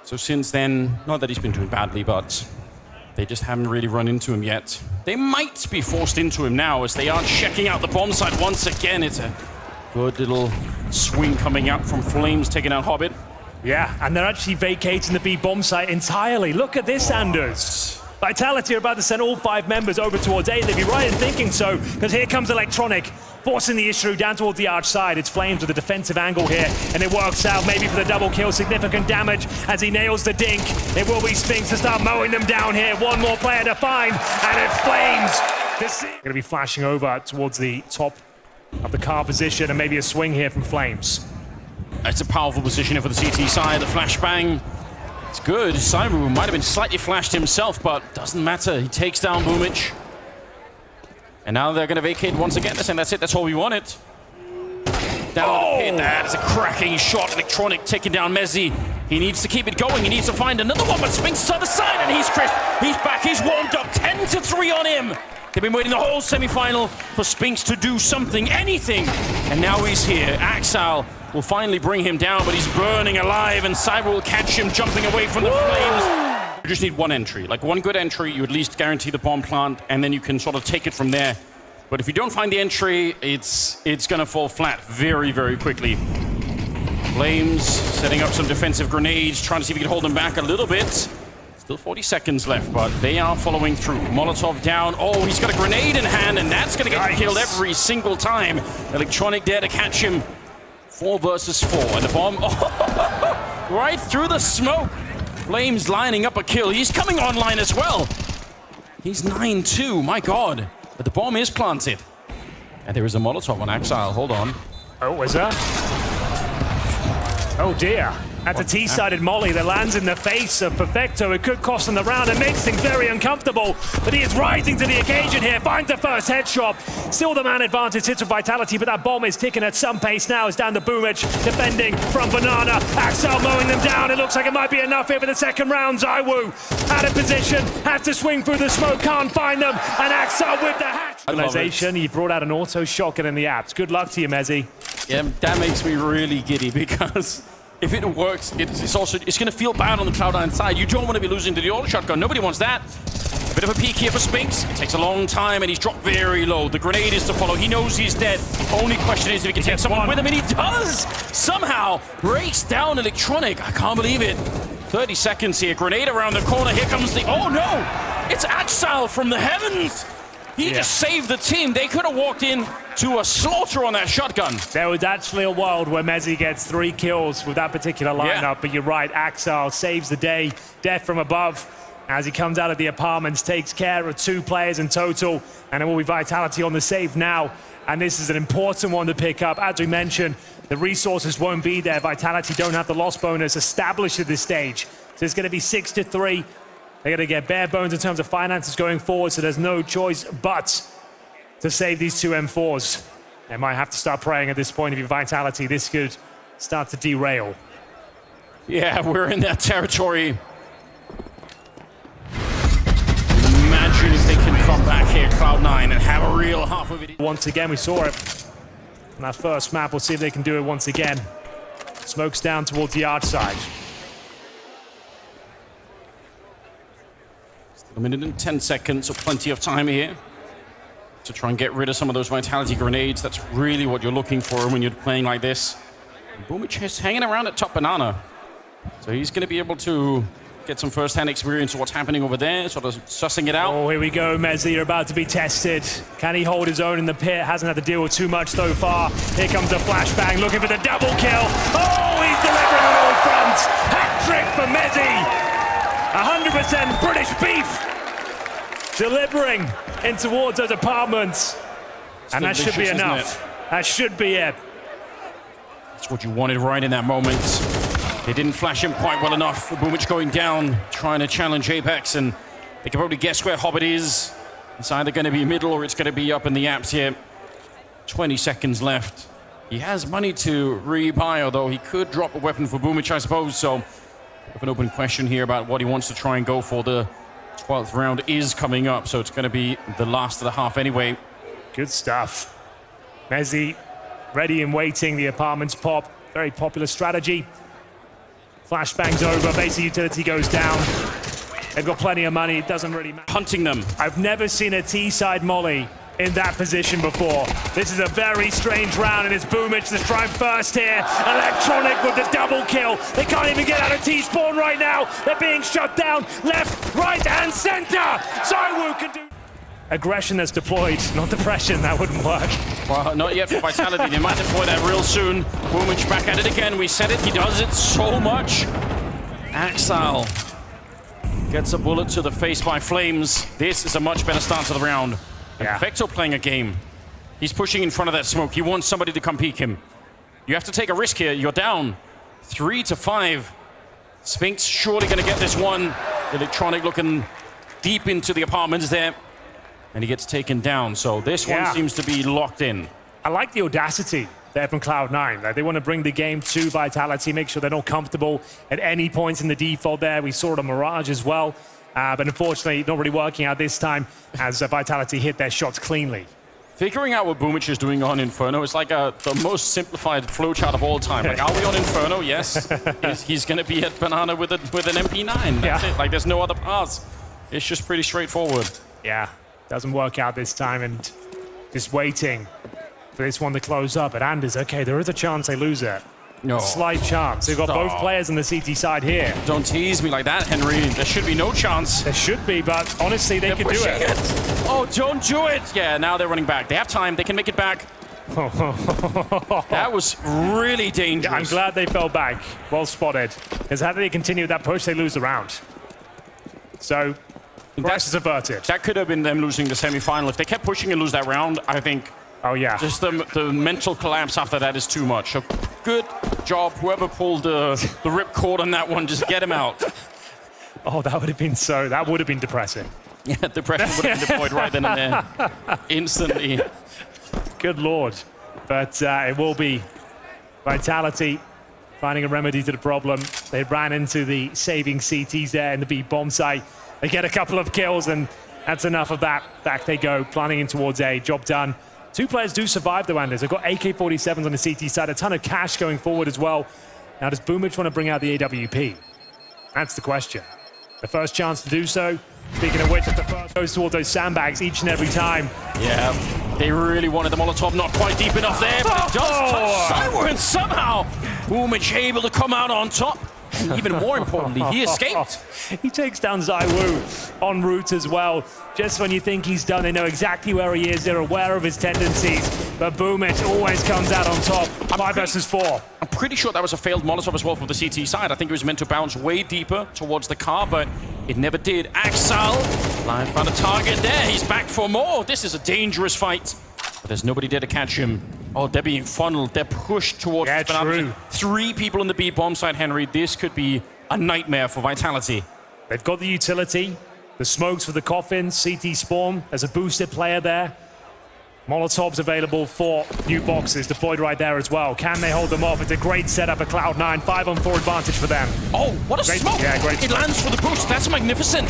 so since then, not that he's been doing badly, but they just haven't really run into him yet. They might be forced into him now as they are checking out the bomb site once again. It's a good little swing coming out from Flames, taking out Hobbit. Yeah, and they're actually vacating the B bomb site entirely. Look at this, Anders. Vitality are about to send all 5 members over towards A. They'd be right in thinking so, because here comes Electronic, forcing the issue down towards the arch side. It's Flames with a defensive angle here, and it works out maybe for the double kill. Significant damage as he nails the dink. It will be Spinks to start mowing them down here. One more player to find, and it's Flames. Going to be flashing over towards the top of the car position, and maybe a swing here from Flames. It's a powerful position here for the CT side. The flashbang. It's good. Saimu might have been slightly flashed himself, but doesn't matter. He takes down Boomage. And now they're going to vacate once again. They're saying that's it. That's all we wanted. Down the pit. That is a cracking shot. Electronic taking down Mezzi. He needs to keep it going. He needs to find another one, but Spinks is on the side, and he's crisp. He's back. He's warmed up. 10-3 on him. They've been waiting the whole semi-final for Spinks to do something, anything. And now he's here. Axal will finally bring him down, but he's burning alive, and Cyber will catch him jumping away from the flames. You just need one entry. Like one good entry, you at least guarantee the bomb plant, and then you can sort of take it from there. But if you don't find the entry, it's going to fall flat very, very quickly. Flames setting up some defensive grenades, trying to see if he can hold them back a little bit. Still 40 seconds left, but they are following through. Molotov down. Oh, he's got a grenade in hand, and that's going to get killed every single time. Electronic there to catch him. 4 versus 4, and the bomb right through the smoke. Flames lining up a kill. He's coming online as well. He's 9-2, my God. But the bomb is planted. And there is a Molotov on Axile. Hold on. Oh, is that? Oh dear. That's a T-sided molly that lands in the face of Perfecto. It could cost him the round and makes things very uncomfortable. But he is rising to the occasion here. Finds the first headshot. Still the man advantage hits with Vitality, but that bomb is ticking at some pace now. It's down to Boomage, defending from Banana. Axel mowing them down. It looks like it might be enough here for the second round. Zywoo out of position. Has to swing through the smoke. Can't find them. And Axel with the hatch. Organization, he brought out an auto shotgun in the apps. Good luck to you, Mezzi. Yeah, that makes me really giddy because if it works, it's going to feel bad on the Cloud9 side. You don't want to be losing to the auto shotgun. Nobody wants that. bit of a peek here for Spinks. It takes a long time, and he's dropped very low. The grenade is to follow. He knows he's dead. Only question is if he can take someone with him, and he does! Somehow breaks down Electronic. I can't believe it. 30 seconds here. Grenade around the corner. Here comes the... Oh, no! It's Axel from the heavens! He just saved the team. They could have walked in to a slaughter on that shotgun. There was actually a world where Mezzi gets 3 kills with that particular lineup, but you're right, Axel saves the day. Death from above as he comes out of the apartments, takes care of 2 players in total, and it will be Vitality on the save now. And this is an important one to pick up. As we mentioned, the resources won't be there. Vitality don't have the loss bonus established at this stage. So it's going to be 6-3. They're going to get bare bones in terms of finances going forward, so there's no choice but to save these 2 M4s. They might have to start praying at this point if you're Vitality. This could start to derail. Yeah, we're in that territory. Imagine if they can come back here, Cloud9, and have a real half of it. Once again, we saw it on that first map. We'll see if they can do it once again. Smokes down towards the arch side. A minute and 10 seconds, so plenty of time here to try and get rid of some of those Vitality grenades. That's really what you're looking for when you're playing like this. Boomich is hanging around at top banana, so he's going to be able to get some first-hand experience of what's happening over there, sort of sussing it out. Oh, here we go, Mezzi, you're about to be tested. Can he hold his own in the pit? Hasn't had to deal with too much so far. Here comes the flashbang, looking for the double kill. Oh, he's delivering on all fronts. Hat-trick for Mezzi. 100% British beef. Delivering in towards those apartments. And that should be enough. That should be it. That's what you wanted right in that moment. They didn't flash him quite well enough. Boomich going down, trying to challenge Apex, and they can probably guess where Hobbit is. It's either going to be middle or it's going to be up in the apps here. 20 seconds left. He has money to rebuy, although he could drop a weapon for Boomich, I suppose. So, have an open question here about what he wants to try and go for. The 12th round is coming up, so it's going to be the last of the half anyway. Good stuff. Mezzi ready and waiting. The apartments pop. Very popular strategy. Flashbang's over. Basic utility goes down. They've got plenty of money. It doesn't really matter. Hunting them. I've never seen a T-side molly in that position before. This is a very strange round, and it's Boomich that's trying first here. Electronic with the double kill. They can't even get out of T-spawn right now. They're being shut down left, right, and center. Zywoo can do... Aggression that's deployed, not depression. That wouldn't work. Well, not yet for Vitality. They might deploy that real soon. Boomich back at it again. We said it. He does it so much. Axel gets a bullet to the face by Flames. This is a much better start to the round. Yeah. Vector playing a game. He's pushing in front of that smoke. He wants somebody to come peek him. You have to take a risk here. You're down 3-5. Spinks surely going to get this one. Electronic looking deep into the apartments there. And he gets taken down. So this one seems to be locked in. I like the audacity there from Cloud9. They want to bring the game to Vitality, make sure they're not comfortable at any point in the default there. We saw it on Mirage as well. But unfortunately, not really working out this time as Vitality hit their shots cleanly. Figuring out what Boomich is doing on Inferno is like the most simplified flowchart of all time. Like, are we on Inferno? Yes. He's going to be at Banana with an MP9. That's it. Like, there's no other paths. It's just pretty straightforward. Yeah, doesn't work out this time, and just waiting for this one to close up. At Anders, okay, there is a chance they lose it. No. Slight chance. They've got both players on the CT side here. Don't tease me like that, Henry. There should be no chance. There should be, but honestly, they could do it. Oh, don't do it. Yeah, now they're running back. They have time. They can make it back. That was really dangerous. Yeah, I'm glad they fell back. Well spotted. Because had they continued that push, they lose the round. So, crisis averted. That could have been them losing the semi-final. If they kept pushing and lose that round, I think... Oh, yeah. Just the mental collapse after that is too much. So good job, whoever pulled the ripcord on that one, just get him out. Oh, that would have been depressing. Yeah, depression would have been deployed right then and there. Instantly. Good Lord. But it will be Vitality finding a remedy to the problem. They ran into the saving CTs there in the B bomb site. They get a couple of kills, and that's enough of that. Back they go, planning in towards A. Job done. Two players do survive, though, Anders. They've got AK-47s on the CT side, a ton of cash going forward as well. Now, does Boomich want to bring out the AWP? That's the question. The first chance to do so. Speaking of which, the first goes towards those sandbags each and every time. Yeah, they really wanted the Molotov, not quite deep enough there, but it does touch Cyber, and somehow Boomich able to come out on top. And even more importantly, he escaped. He takes down Zaiwu en route as well. Just when you think he's done, they know exactly where he is, they're aware of his tendencies, but Boomich always comes out on top. 5 versus 4. I'm pretty sure that was a failed Molotov as well from the CT side. I think it was meant to bounce way deeper towards the car, but it never did. Axel, live found a target there. He's back for more. This is a dangerous fight, but there's nobody there to catch him. Oh, they're being funneled. They're pushed towards the true. 3 people in the B bomb side, Henry. This could be a nightmare for Vitality. They've got the utility, the smokes for the coffins, CT spawn. There's a boosted player there. Molotovs available for new boxes deployed right there as well. Can they hold them off? It's a great setup at Cloud9. 5-on-4 advantage for them. Oh, what a smoke! Yeah, great. It lands for the boost. That's magnificent.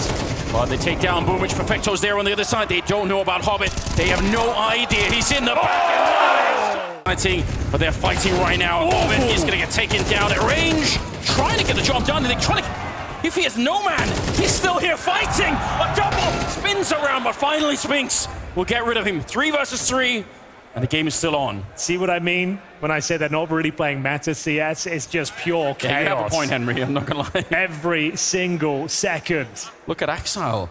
But they take down Boomich. Perfecto's there on the other side. They don't know about Hobbit. They have no idea. He's in the back. Fighting, but they're fighting right now. Hobbit is going to get taken down at range. Trying to get the job done. Electronic, if he has no man, he's still here fighting. A double spins around, but finally Spinks will get rid of him. 3 versus 3, and the game is still on. See what I mean when I say they're not really playing meta CS? It's just pure chaos. Yeah, you have a point, Henry. I'm not going to lie. Every single second. Look at Axel.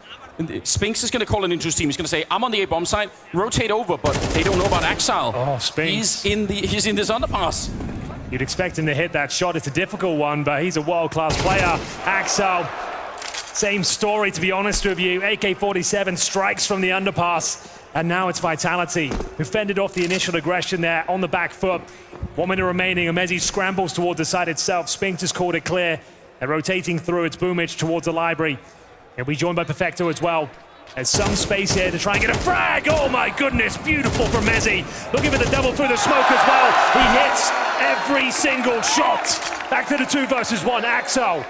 Spinks is going to call it into his team. He's going to say, I'm on the A-bomb side, rotate over, but they don't know about Axel. Oh, Spinks. He's in this underpass. You'd expect him to hit that shot. It's a difficult one, but he's a world-class player. Axel, same story, to be honest with you. AK-47 strikes from the underpass, and now it's Vitality, who fended off the initial aggression there on the back foot. 1 minute remaining. Amezi scrambles towards the side itself. Spinks has called it clear. They're rotating through. It's Boomich towards the library. He'll be joined by Perfecto as well. There's some space here to try and get a frag. Oh my goodness, beautiful from Mezi. Looking for the double through the smoke as well. He hits every single shot. Back to the 2 versus 1. Axel,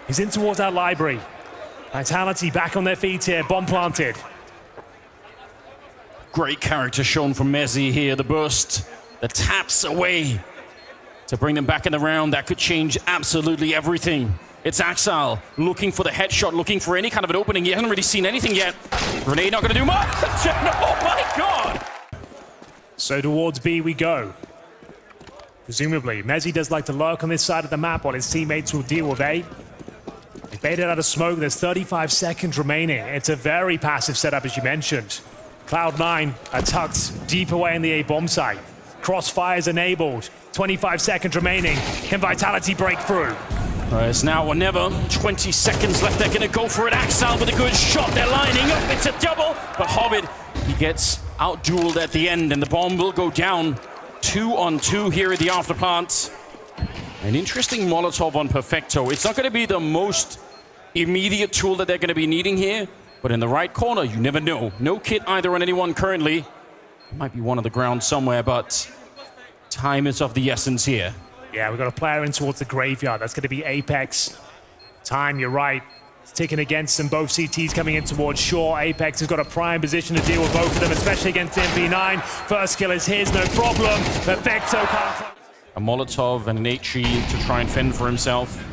he's in towards that library. Vitality back on their feet here, bomb planted. Great character shown from Mezi here. The burst, the taps away to bring them back in the round. That could change absolutely everything. It's Axel looking for the headshot, looking for any kind of an opening. He hasn't really seen anything yet. Grenade not going to do much. Oh my God! So towards B we go. Presumably, Mezi does like to lurk on this side of the map while his teammates will deal with A. They baited out of smoke. There's 35 seconds remaining. It's a very passive setup, as you mentioned. Cloud9 are tucked deep away in the A bomb site. Crossfire is enabled. 25 seconds remaining. Can Vitality break through? It's now or never. 20 seconds left. They're going to go for it. Axel with a good shot. They're lining up. It's a double. But Hobbit, he gets out-dueled at the end, and the bomb will go down. 2-on-2 here at the afterplant. An interesting Molotov on Perfecto. It's not going to be the most immediate tool that they're going to be needing here, but in the right corner, you never know. No kit either on anyone currently. It might be one on the ground somewhere, but time is of the essence here. Yeah, we've got a player in towards the graveyard. That's going to be Apex. Time, you're right. It's ticking against them. Both CTs coming in towards Shaw. Apex has got a prime position to deal with both of them, especially against MP9. First kill is his, no problem. Perfecto can't... A Molotov and an HE to try and fend for himself.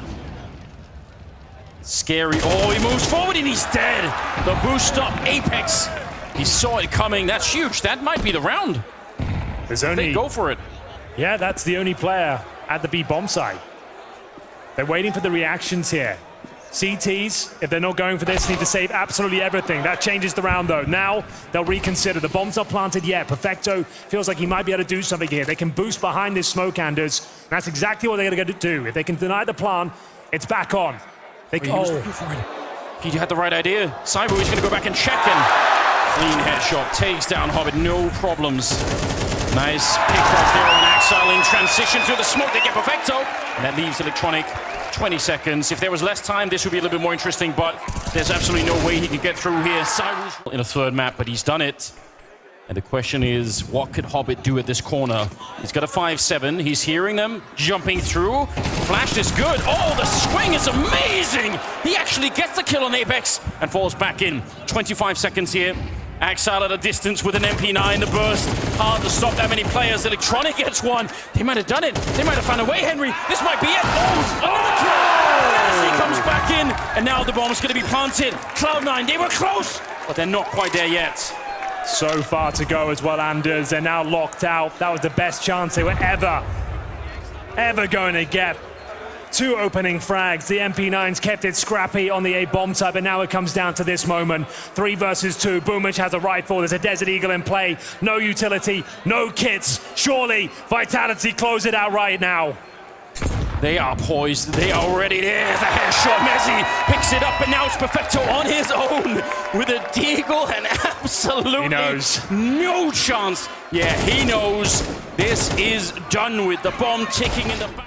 Scary. Oh, he moves forward and he's dead. The boost up. Apex. He saw it coming. That's huge. That might be the round. There's only... They go for it. Yeah, that's the only player at the B bomb site. They're waiting for the reactions here. CTs, if they're not going for this, need to save absolutely everything. That changes the round, though. Now they'll reconsider. The bomb's not planted yet. Perfecto feels like he might be able to do something here. They can boost behind this smoke, Anders. And that's exactly what they're going to do. If they can deny the plan, it's back on. They can... He was looking for it. He had the right idea. Cyber is going to go back and check him. Clean headshot. Takes down Hobbit. No problems. Nice pick off there on Axel in transition through the smoke. They get Perfecto. And that leaves Electronic 20 seconds. If there was less time, this would be a little bit more interesting, but there's absolutely no way he can get through here. Cyrus in a third map, but he's done it. And the question is, what could Hobbit do at this corner? He's got a 5-7. He's hearing them jumping through. Flash is good. Oh, the swing is amazing. He actually gets the kill on Apex and falls back in. 25 seconds here. Axile at a distance with an MP9, the burst. Hard to stop that many players. Electronic gets one. They might have done it. They might have found a way, Henry. This might be it. Oh, another kill. He comes back in, and now the bomb's going to be planted. Cloud9, they were close, but they're not quite there yet. So far to go as well, Anders. They're now locked out. That was the best chance they were ever going to get. 2 opening frags. The MP9s kept it scrappy on the A bomb side, but now it comes down to this moment. 3 versus 2. Boomich has a rifle. There's a Desert Eagle in play. No utility, no kits. Surely Vitality close it out right now. They are poised. They are ready. There's a headshot. Messi picks it up, and now it's Perfecto on his own with a deagle and absolutely He knows. No chance. Yeah, he knows this is done with the bomb ticking in the back.